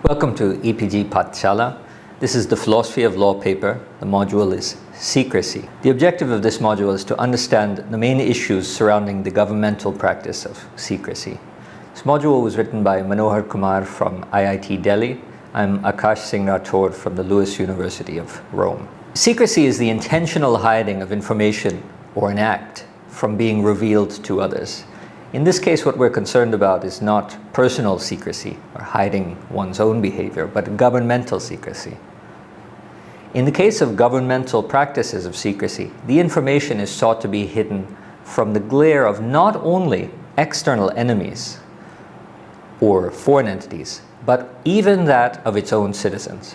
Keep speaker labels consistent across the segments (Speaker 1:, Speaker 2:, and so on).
Speaker 1: Welcome to EPG Pathshala. This is the Philosophy of Law paper. The module is Secrecy. The objective of this module is to understand the main issues surrounding the governmental practice of secrecy. This module was written by Manohar Kumar from IIT Delhi. I'm Akash Singh Rathod from the Lewis University of Rome. Secrecy is the intentional hiding of information or an act from being revealed to others. In this case, what we're concerned about is not personal secrecy or hiding one's own behavior, but governmental secrecy. In the case of governmental practices of secrecy, the information is sought to be hidden from the glare of not only external enemies or foreign entities, but even that of its own citizens.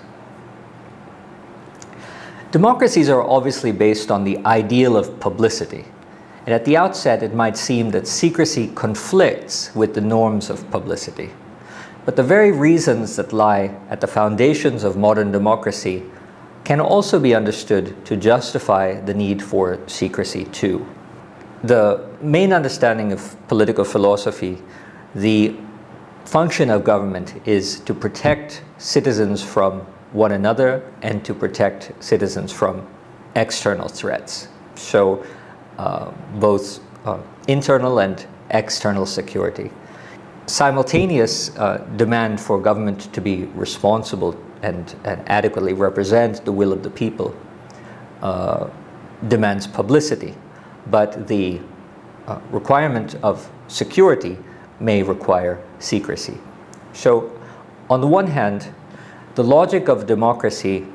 Speaker 1: Democracies are obviously based on the ideal of publicity. And at the outset, it might seem that secrecy conflicts with the norms of publicity. But the very reasons that lie at the foundations of modern democracy can also be understood to justify the need for secrecy too. The main understanding of political philosophy, the function of government is to protect citizens from one another and to protect citizens from external threats. So both internal and external security. Simultaneous demand for government to be responsible and adequately represent the will of the people demands publicity, but the requirement of security may require secrecy. So on the one hand, the logic of democracy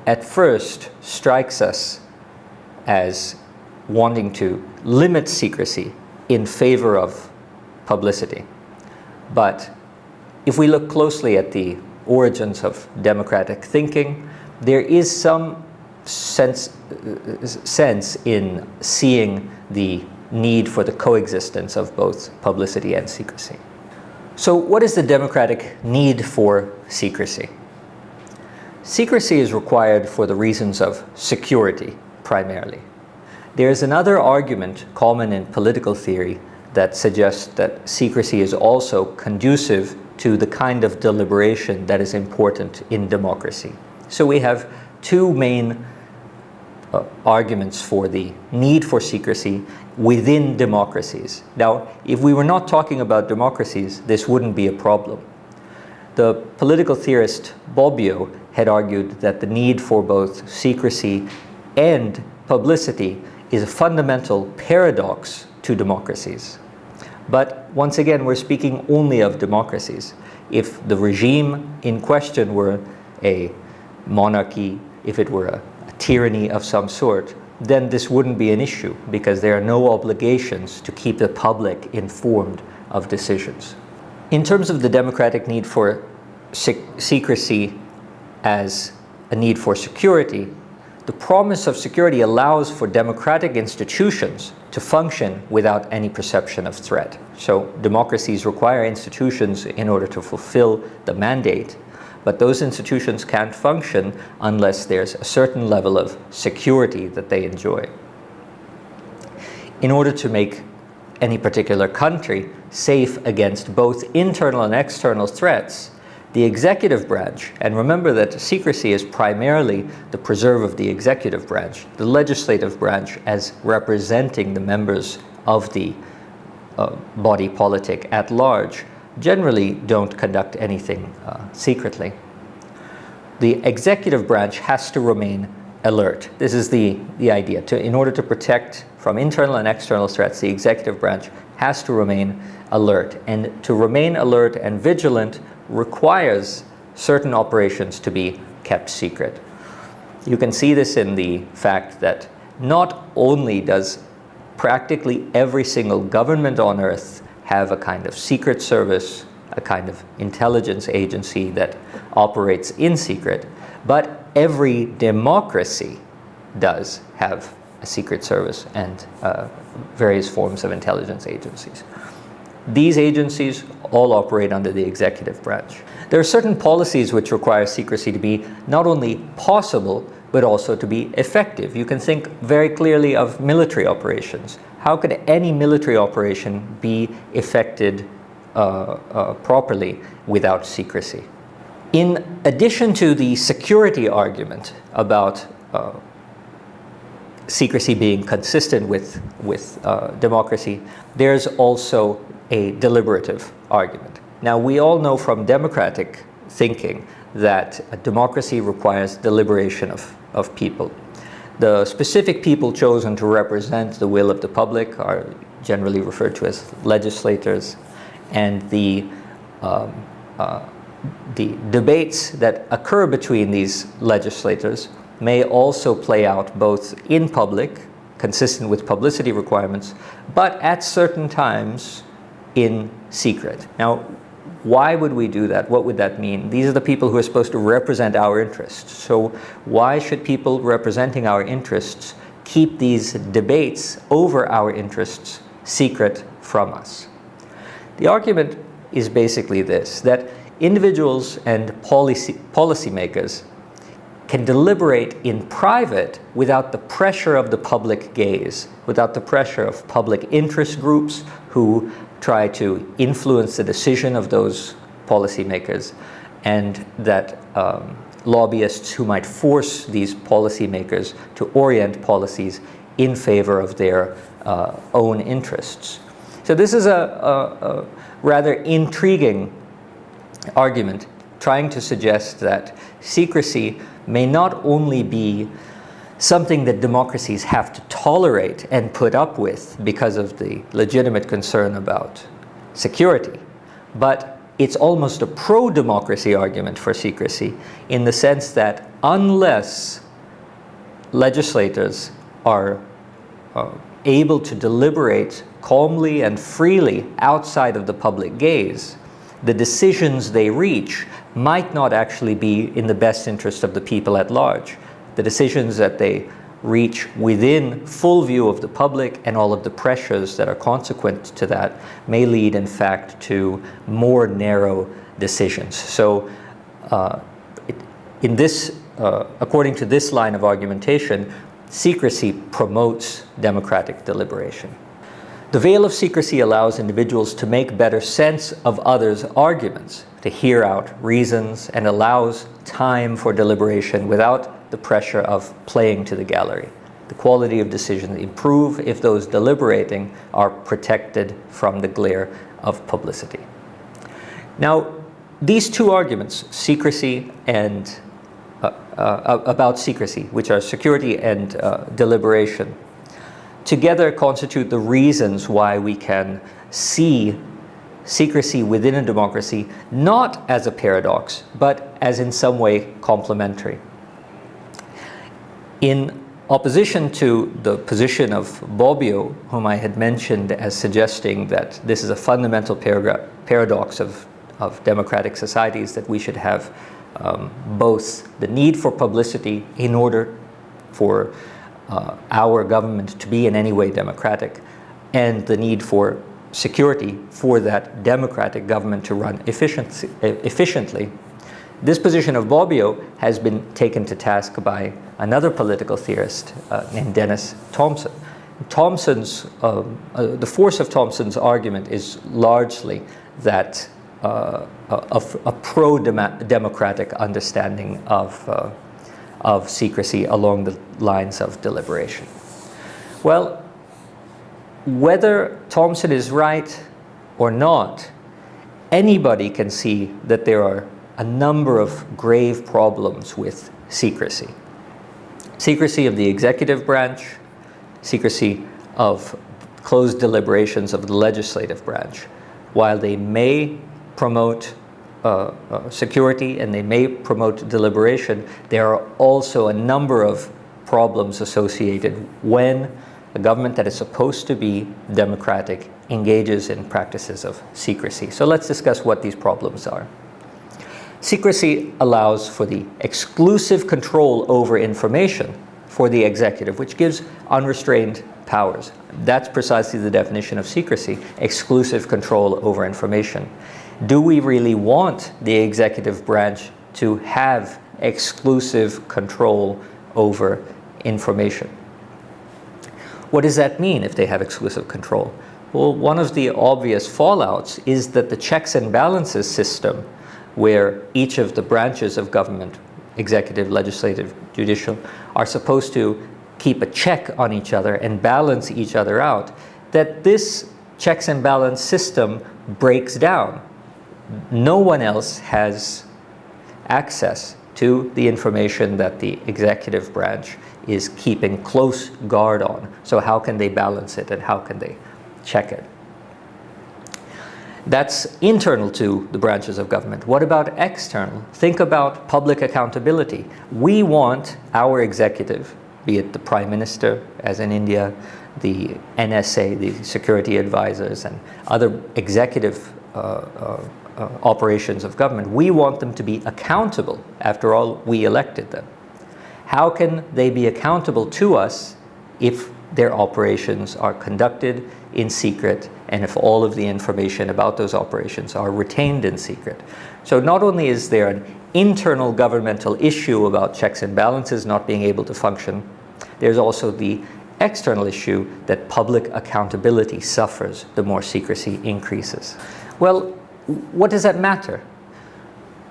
Speaker 1: at first strikes us as wanting to limit secrecy in favor of publicity. But if we look closely at the origins of democratic thinking, there is some sense in seeing the need for the coexistence of both publicity and secrecy. So what is the democratic need for secrecy? Secrecy is required for the reasons of security, primarily. There is another argument common in political theory that suggests that secrecy is also conducive to the kind of deliberation that is important in democracy. So we have two main arguments for the need for secrecy within democracies. Now, if we were not talking about democracies, this wouldn't be a problem. The political theorist Bobbio had argued that the need for both secrecy and publicity is a fundamental paradox to democracies. But once again, we're speaking only of democracies. If the regime in question were a monarchy, if it were a tyranny of some sort, then this wouldn't be an issue because there are no obligations to keep the public informed of decisions. In terms of the democratic need for secrecy as a need for security, the promise of security allows for democratic institutions to function without any perception of threat. So democracies require institutions in order to fulfill the mandate, but those institutions can't function unless there's a certain level of security that they enjoy. In order to make any particular country safe against both internal and external threats, the executive branch, and remember that secrecy is primarily the preserve of the executive branch, the legislative branch as representing the members of the body politic at large, generally don't conduct anything secretly. The executive branch has to remain alert. This is the idea. In order to protect from internal and external threats, the executive branch has to remain alert. And to remain alert and vigilant requires certain operations to be kept secret. You can see this in the fact that not only does practically every single government on earth have a kind of secret service, a kind of intelligence agency that operates in secret, but every democracy does have a secret service and various forms of intelligence agencies. These agencies all operate under the executive branch. There are certain policies which require secrecy to be not only possible, but also to be effective. You can think very clearly of military operations. How could any military operation be effected properly without secrecy? In addition to the security argument about secrecy being consistent with democracy, there's also a deliberative argument. Now, we all know from democratic thinking that a democracy requires deliberation of people. The specific people chosen to represent the will of the public are generally referred to as legislators, and the debates that occur between these legislators may also play out both in public, consistent with publicity requirements, but at certain times in secret. Now, why would we do that? What would that mean? These are the people who are supposed to represent our interests. So why should people representing our interests keep these debates over our interests secret from us? The argument is basically this, that individuals and policymakers can deliberate in private without the pressure of the public gaze, without the pressure of public interest groups who try to influence the decision of those policymakers, and that lobbyists who might force these policymakers to orient policies in favor of their own interests. So this is a rather intriguing argument trying to suggest that secrecy may not only be something that democracies have to tolerate and put up with because of the legitimate concern about security, but it's almost a pro-democracy argument for secrecy, in the sense that unless legislators are able to deliberate calmly and freely outside of the public gaze, the decisions they reach might not actually be in the best interest of the people at large. The decisions that they reach within full view of the public and all of the pressures that are consequent to that may lead, in fact, to more narrow decisions. So according to this line of argumentation, secrecy promotes democratic deliberation. The veil of secrecy allows individuals to make better sense of others' arguments, to hear out reasons, and allows time for deliberation without the pressure of playing to the gallery. The quality of decisions improve if those deliberating are protected from the glare of publicity. Now, these two arguments, secrecy and about secrecy, which are security and deliberation, together constitute the reasons why we can see secrecy within a democracy not as a paradox, but as in some way complementary. In opposition to the position of Bobbio, whom I had mentioned as suggesting that this is a fundamental paradox of democratic societies, that we should have both the need for publicity in order for our government to be in any way democratic, and the need for security for that democratic government to run efficiently. This position of Bobbio has been taken to task by another political theorist named Dennis Thompson. The force of Thompson's argument is largely that of a pro-democratic understanding of secrecy along the lines of deliberation. Well, whether Thompson is right or not, anybody can see that there are a number of grave problems with secrecy. Secrecy of the executive branch, secrecy of closed deliberations of the legislative branch. While they may promote security and they may promote deliberation, there are also a number of problems associated when a government that is supposed to be democratic engages in practices of secrecy. So let's discuss what these problems are. Secrecy allows for the exclusive control over information for the executive, which gives unrestrained powers. That's precisely the definition of secrecy, exclusive control over information. Do we really want the executive branch to have exclusive control over information? What does that mean if they have exclusive control? Well, one of the obvious fallouts is that the checks and balances system where each of the branches of government, executive, legislative, judicial, are supposed to keep a check on each other and balance each other out, that this checks and balance system breaks down. No one else has access to the information that the executive branch is keeping close guard on. So how can they balance it and how can they check it? That's internal to the branches of government. What about external? Think about public accountability. We want our executive, be it the Prime Minister, as in India, the NSA, the security advisors, and other executive operations of government, we want them to be accountable. After all, we elected them. How can they be accountable to us if their operations are conducted in secret and if all of the information about those operations are retained in secret? So not only is there an internal governmental issue about checks and balances not being able to function, there's also the external issue that public accountability suffers the more secrecy increases. Well, what does that matter?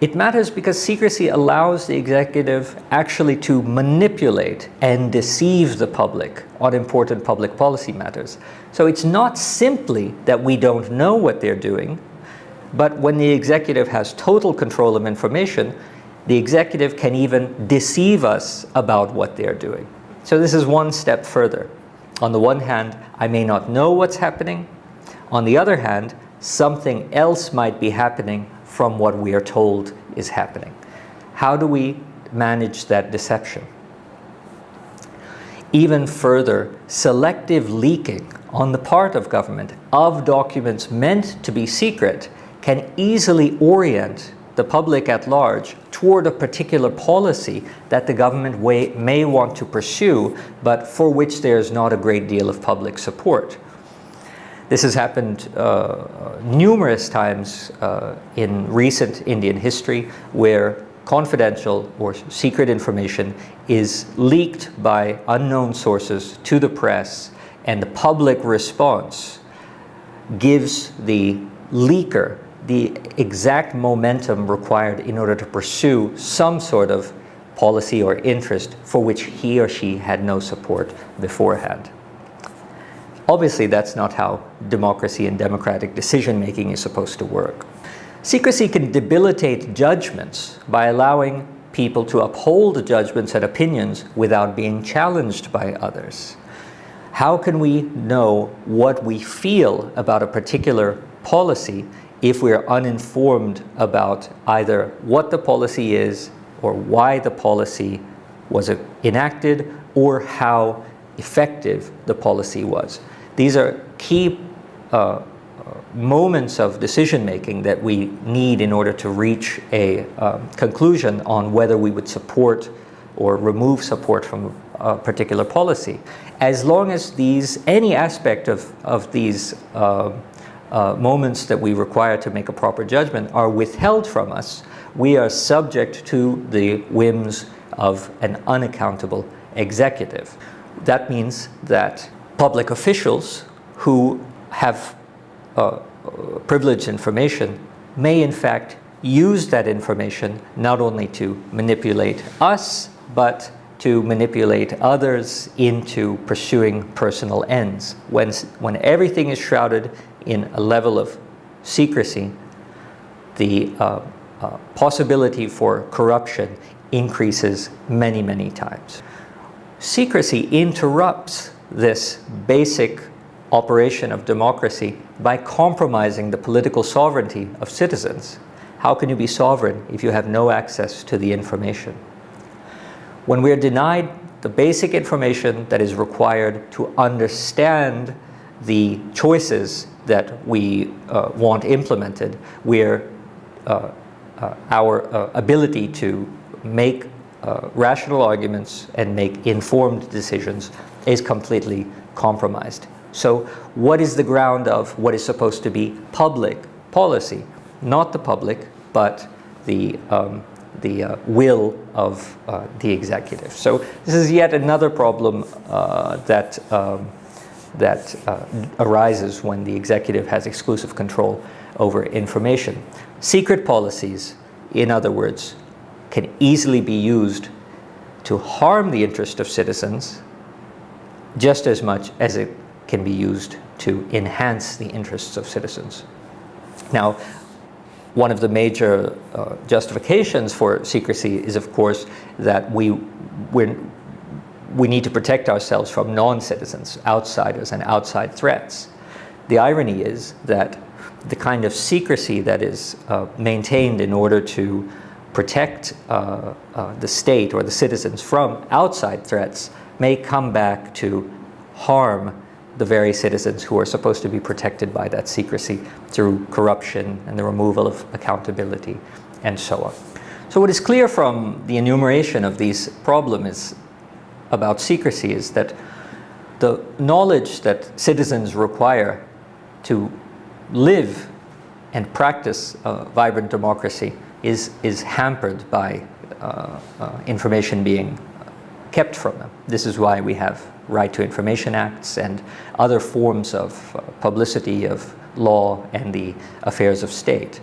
Speaker 1: It matters because secrecy allows the executive actually to manipulate and deceive the public on important public policy matters. So it's not simply that we don't know what they're doing, but when the executive has total control of information, the executive can even deceive us about what they're doing. So this is one step further. On the one hand, I may not know what's happening. On the other hand, something else might be happening from what we are told is happening. How do we manage that deception? Even further, selective leaking on the part of government of documents meant to be secret can easily orient the public at large toward a particular policy that the government may want to pursue, but for which there is not a great deal of public support. This has happened numerous times in recent Indian history, where confidential or secret information is leaked by unknown sources to the press, and the public response gives the leaker the exact momentum required in order to pursue some sort of policy or interest for which he or she had no support beforehand. Obviously, that's not how democracy and democratic decision-making is supposed to work. Secrecy can debilitate judgments by allowing people to uphold judgments and opinions without being challenged by others. How can we know what we feel about a particular policy if we are uninformed about either what the policy is or why the policy was enacted or how effective the policy was? These are key moments of decision-making that we need in order to reach a conclusion on whether we would support or remove support from a particular policy. As long as any aspect of these moments that we require to make a proper judgment are withheld from us, we are subject to the whims of an unaccountable executive. That means that public officials who have privileged information may in fact use that information not only to manipulate us, but to manipulate others into pursuing personal ends. When everything is shrouded in a level of secrecy, the possibility for corruption increases many, many times. Secrecy interrupts this basic operation of democracy by compromising the political sovereignty of citizens. How can you be sovereign if you have no access to the information? When we are denied the basic information that is required to understand the choices that we want implemented, our ability to make rational arguments and make informed decisions is completely compromised. So what is the ground of what is supposed to be public policy? Not the public, but the will of the executive. So this is yet another problem that arises when the executive has exclusive control over information. Secret policies in other words, can easily be used to harm the interest of citizens just as much as it can be used to enhance the interests of citizens. Now, one of the major justifications for secrecy is, of course, that we need to protect ourselves from non-citizens, outsiders, and outside threats. The irony is that the kind of secrecy that is maintained in order to protect the state or the citizens from outside threats may come back to harm the very citizens who are supposed to be protected by that secrecy through corruption and the removal of accountability and so on. So what is clear from the enumeration of these problems about secrecy is that the knowledge that citizens require to live and practice a vibrant democracy is hampered by information being kept from them. This is why we have Right to Information Acts and other forms of publicity of law and the affairs of state.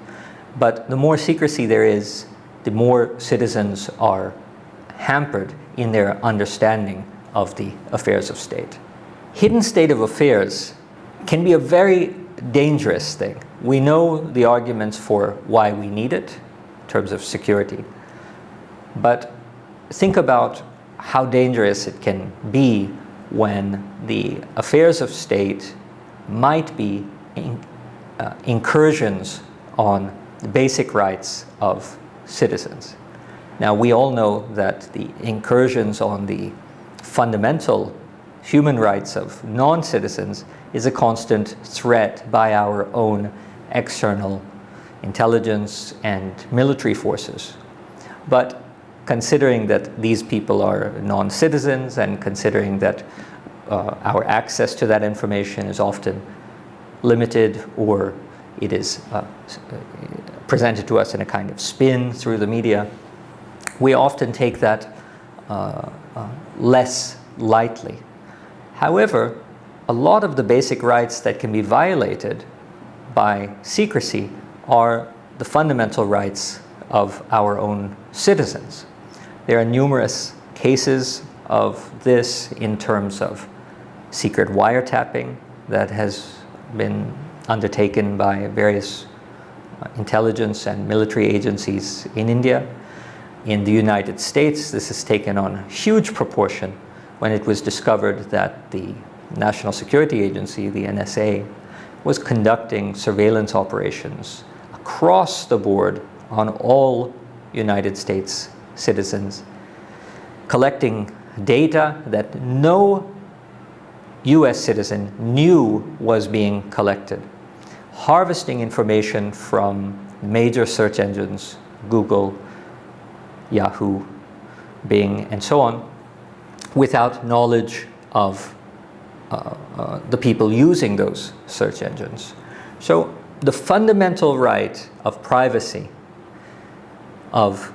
Speaker 1: But the more secrecy there is, the more citizens are hampered in their understanding of the affairs of state. Hidden state of affairs can be a very dangerous thing. We know the arguments for why we need it in terms of security, but think about how dangerous it can be when the affairs of state might be incursions on the basic rights of citizens. Now, we all know that the incursions on the fundamental human rights of non-citizens is a constant threat by our own external intelligence and military forces. But considering that these people are non-citizens and considering that our access to that information is often limited, or it is presented to us in a kind of spin through the media, we often take that less lightly. However, a lot of the basic rights that can be violated by secrecy are the fundamental rights of our own citizens. There are numerous cases of this in terms of secret wiretapping that has been undertaken by various intelligence and military agencies in India. In the United States, this has taken on a huge proportion when it was discovered that the National Security Agency, the NSA, was conducting surveillance operations across the board on all United States citizens, collecting data that no US citizen knew was being collected, harvesting information from major search engines, Google, Yahoo, Bing, and so on, without knowledge of the people using those search engines. So the fundamental right of privacy of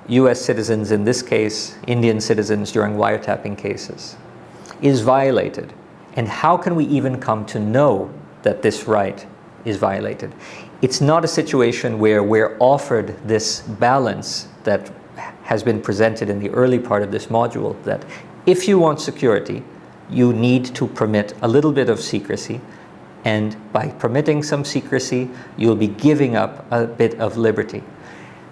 Speaker 1: US citizens, in this case, Indian citizens during wiretapping cases, is violated. And how can we even come to know that this right is violated? It's not a situation where we're offered this balance that has been presented in the early part of this module, that if you want security, you need to permit a little bit of secrecy, and by permitting some secrecy, you'll be giving up a bit of liberty.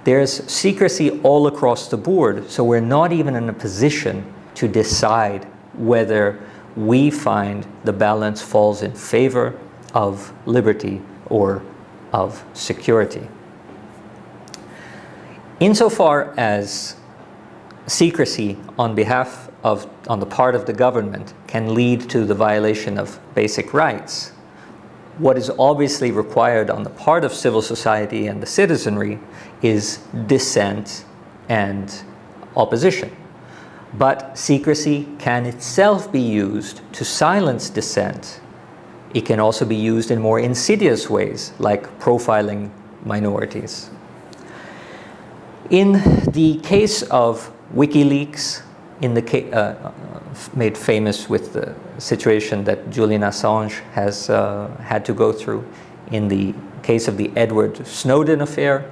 Speaker 1: There's secrecy all across the board, so we're not even in a position to decide whether we find the balance falls in favor of liberty or of security. Insofar as secrecy on the part of the government can lead to the violation of basic rights, what is obviously required on the part of civil society and the citizenry is dissent and opposition. But secrecy can itself be used to silence dissent. It can also be used in more insidious ways, like profiling minorities. In the case of WikiLeaks, made famous with the situation that Julian Assange has had to go through, in the case of the Edward Snowden affair,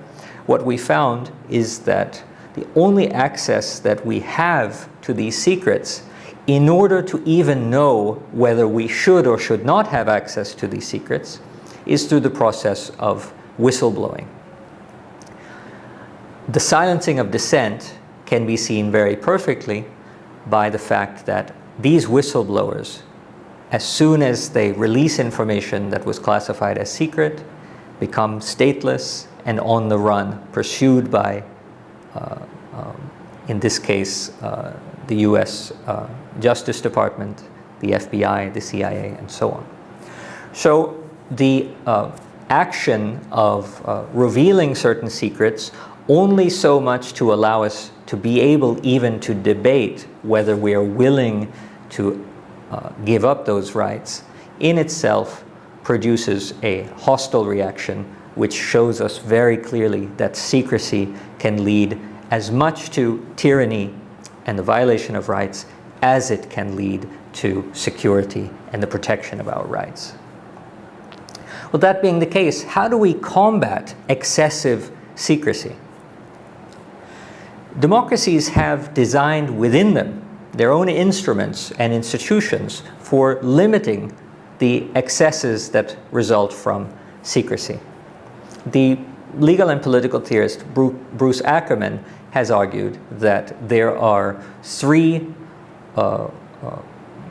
Speaker 1: what we found is that the only access that we have to these secrets, in order to even know whether we should or should not have access to these secrets, is through the process of whistleblowing. The silencing of dissent can be seen very perfectly by the fact that these whistleblowers, as soon as they release information that was classified as secret, become stateless and on the run, pursued by, in this case, the US Justice Department, the FBI, the CIA, and so on. So the action of revealing certain secrets only so much to allow us to be able even to debate whether we are willing to give up those rights, in itself produces a hostile reaction, which shows us very clearly that secrecy can lead as much to tyranny and the violation of rights as it can lead to security and the protection of our rights. Well, that being the case, how do we combat excessive secrecy? Democracies have designed within them their own instruments and institutions for limiting the excesses that result from secrecy. The legal and political theorist Bruce Ackerman has argued that there are three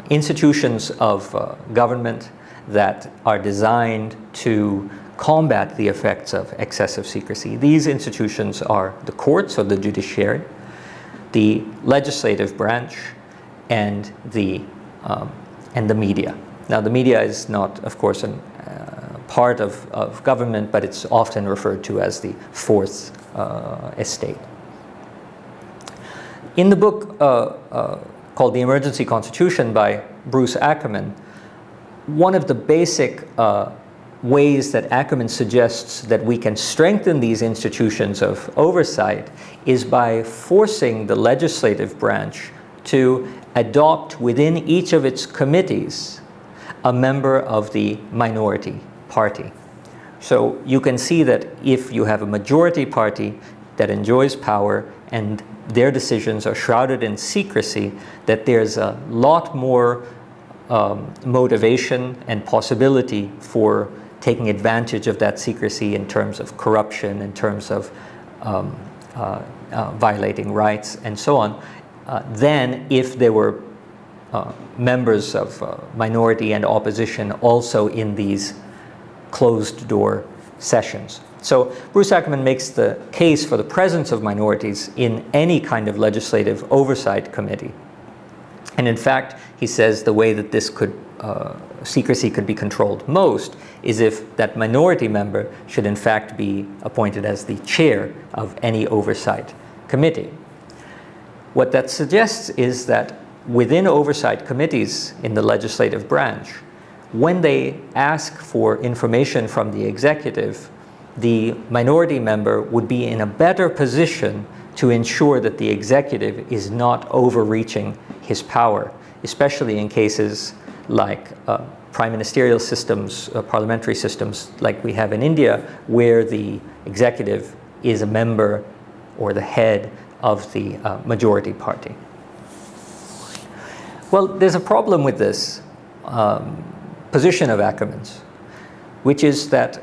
Speaker 1: institutions of government that are designed to combat the effects of excessive secrecy. These institutions are the courts, or the judiciary, the legislative branch, and the media. Now, the media is not, of course, a part of government, but it's often referred to as the fourth estate. In the book called The Emergency Constitution by Bruce Ackerman, one of the basic ways that Ackerman suggests that we can strengthen these institutions of oversight is by forcing the legislative branch to adopt within each of its committees a member of the minority party. So you can see that if you have a majority party that enjoys power and their decisions are shrouded in secrecy, that there's a lot more motivation and possibility for taking advantage of that secrecy in terms of corruption, in terms of violating rights, and so on, than if there were members of minority and opposition also in these closed-door sessions. So Bruce Ackerman makes the case for the presence of minorities in any kind of legislative oversight committee. And in fact, he says the way that this secrecy could be controlled most is if that minority member should in fact be appointed as the chair of any oversight committee. What that suggests is that within oversight committees in the legislative branch, when they ask for information from the executive, the minority member would be in a better position to ensure that the executive is not overreaching his power, especially in cases like prime ministerial systems, parliamentary systems like we have in India, where the executive is a member or the head of the majority party. Well, there's a problem with this position of Ackerman's, which is that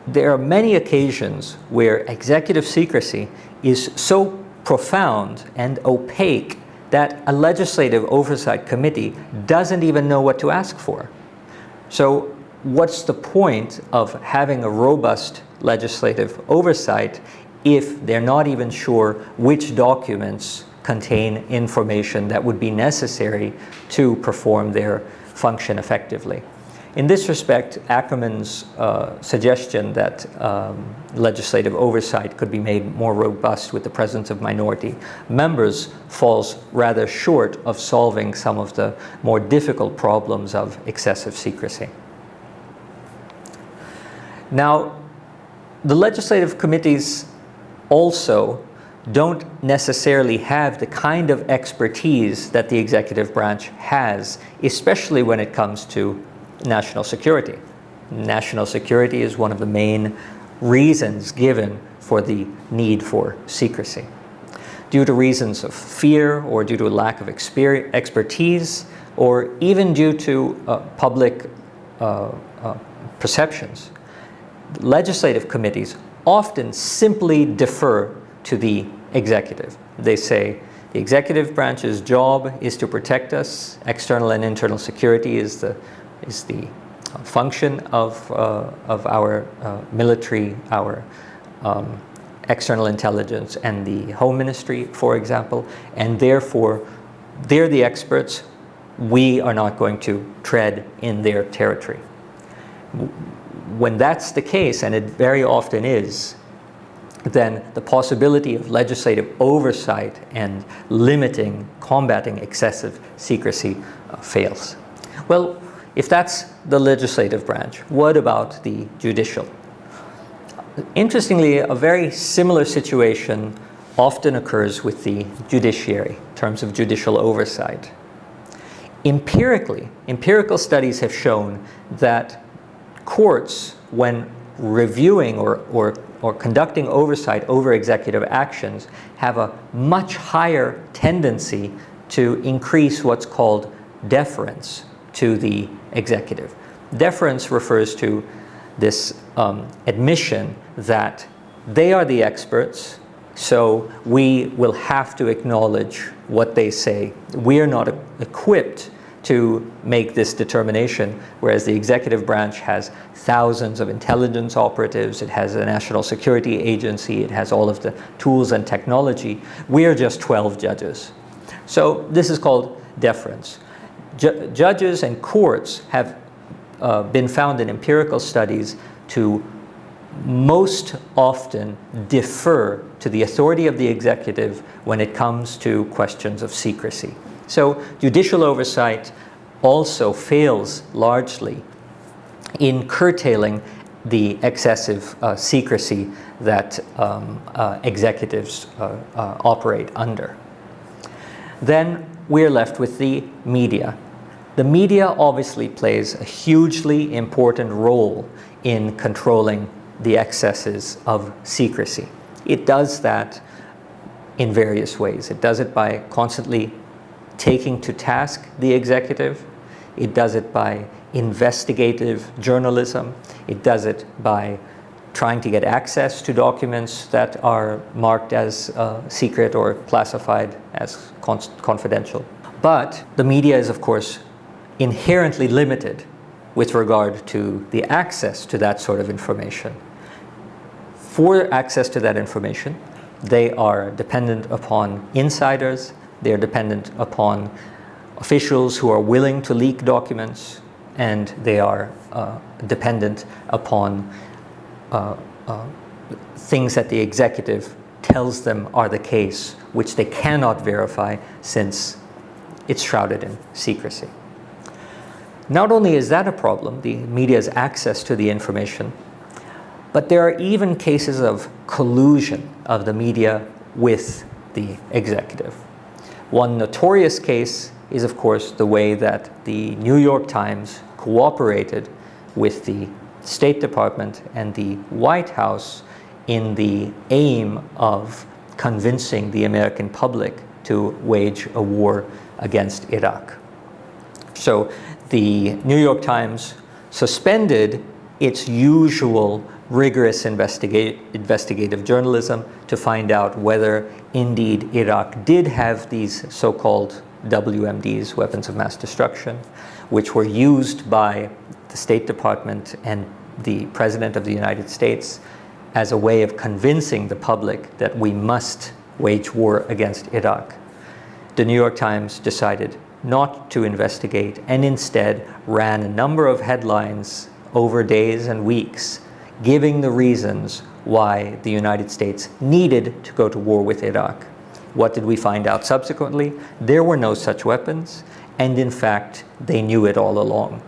Speaker 1: there are many occasions where executive secrecy is so profound and opaque that a legislative oversight committee doesn't even know what to ask for. So what's the point of having a robust legislative oversight if they're not even sure which documents contain information that would be necessary to perform their function effectively? In this respect, Ackerman's suggestion that legislative oversight could be made more robust with the presence of minority members falls rather short of solving some of the more difficult problems of excessive secrecy. Now, the legislative committees also don't necessarily have the kind of expertise that the executive branch has, especially when it comes to national security. National security is one of the main reasons given for the need for secrecy. Due to reasons of fear or due to a lack of expertise or even due to public perceptions, legislative committees often simply defer to the executive. They say the executive branch's job is to protect us. External and internal security is the function of our military, our external intelligence, and the Home Ministry, for example, and therefore they're the experts. We are not going to tread in their territory. When that's the case, and it very often is, then the possibility of legislative oversight and combating excessive secrecy fails. Well, if that's the legislative branch, what about the judicial? Interestingly, a very similar situation often occurs with the judiciary in terms of judicial oversight. Empirical studies have shown that courts, when reviewing or conducting oversight over executive actions, have a much higher tendency to increase what's called deference to the executive. Deference refers to this admission that they are the experts, so we will have to acknowledge what they say. We are not equipped to make this determination, whereas the executive branch has thousands of intelligence operatives, it has a national security agency, it has all of the tools and technology. We are just 12 judges. So this is called deference. Judges and courts have been found in empirical studies to most often defer to the authority of the executive when it comes to questions of secrecy. So judicial oversight also fails largely in curtailing the excessive secrecy that executives operate under. Then we're left with the media. The media obviously plays a hugely important role in controlling the excesses of secrecy. It does that in various ways. It does it by constantly taking to task the executive. It does it by investigative journalism. It does it by trying to get access to documents that are marked as secret or classified as confidential. But the media is, of course, inherently limited with regard to the access to that sort of information. For access to that information, they are dependent upon insiders, they are dependent upon officials who are willing to leak documents, and they are dependent upon things that the executive tells them are the case, which they cannot verify since it's shrouded in secrecy. Not only is that a problem, the media's access to the information, but there are even cases of collusion of the media with the executive. One notorious case is, of course, the way that the New York Times cooperated with the State Department and the White House in the aim of convincing the American public to wage a war against Iraq. So the New York Times suspended its usual rigorous investigative journalism to find out whether indeed Iraq did have these so-called WMDs, weapons of mass destruction, which were used by the State Department and the President of the United States as a way of convincing the public that we must wage war against Iraq. The New York Times decided not to investigate and instead ran a number of headlines over days and weeks giving the reasons why the United States needed to go to war with Iraq. What did we find out subsequently? There were no such weapons, and in fact, they knew it all along.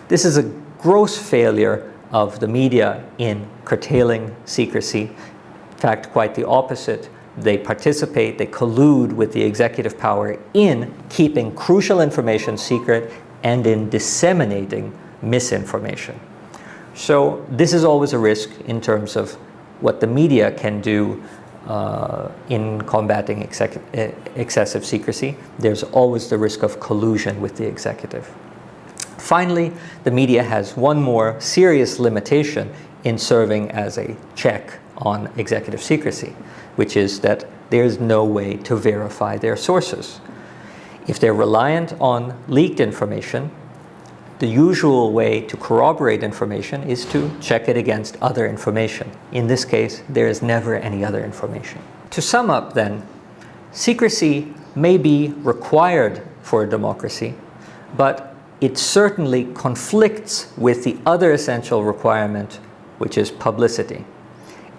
Speaker 1: This is a gross failure of the media in curtailing secrecy. In fact, quite the opposite. They participate, they collude with the executive power in keeping crucial information secret and in disseminating misinformation. So this is always a risk in terms of what the media can do in combating excessive secrecy, there's always the risk of collusion with the executive. Finally, the media has one more serious limitation in serving as a check on executive secrecy, which is that there's no way to verify their sources. If they're reliant on leaked information, the usual way to corroborate information is to check it against other information. In this case, there is never any other information. To sum up then, secrecy may be required for a democracy, but it certainly conflicts with the other essential requirement, which is publicity.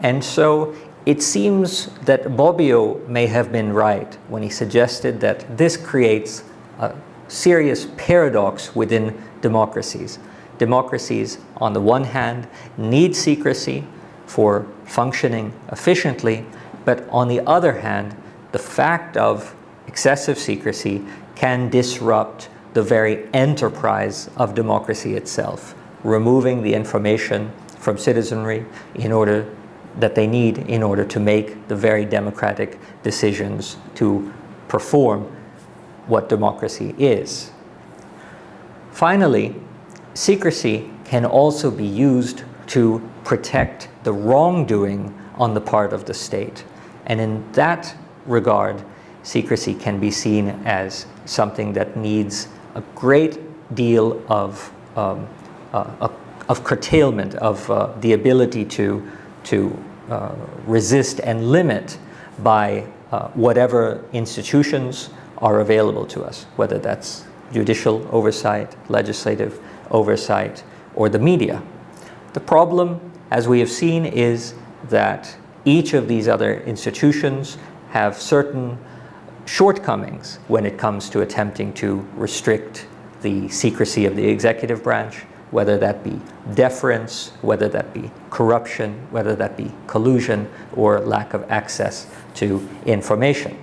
Speaker 1: And so it seems that Bobbio may have been right when he suggested that this creates a serious paradox within democracies. Democracies, on the one hand, need secrecy for functioning efficiently, but on the other hand, the fact of excessive secrecy can disrupt the very enterprise of democracy itself, removing the information from citizenry that they need in order to make the very democratic decisions to perform what democracy is. Finally, secrecy can also be used to protect the wrongdoing on the part of the state. And in that regard, secrecy can be seen as something that needs a great deal of curtailment, of the ability to resist and limit by whatever institutions are available to us, whether that's judicial oversight, legislative oversight, or the media. The problem, as we have seen, is that each of these other institutions have certain shortcomings when it comes to attempting to restrict the secrecy of the executive branch, whether that be deference, whether that be corruption, whether that be collusion, or lack of access to information.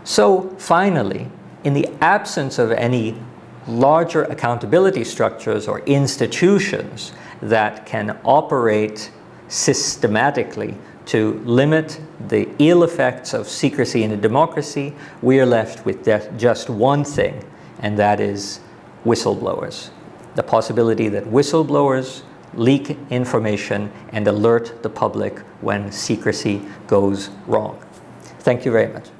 Speaker 1: So finally, in the absence of any larger accountability structures or institutions that can operate systematically to limit the ill effects of secrecy in a democracy, we are left with just one thing, and that is whistleblowers. The possibility that whistleblowers leak information and alert the public when secrecy goes wrong. Thank you very much.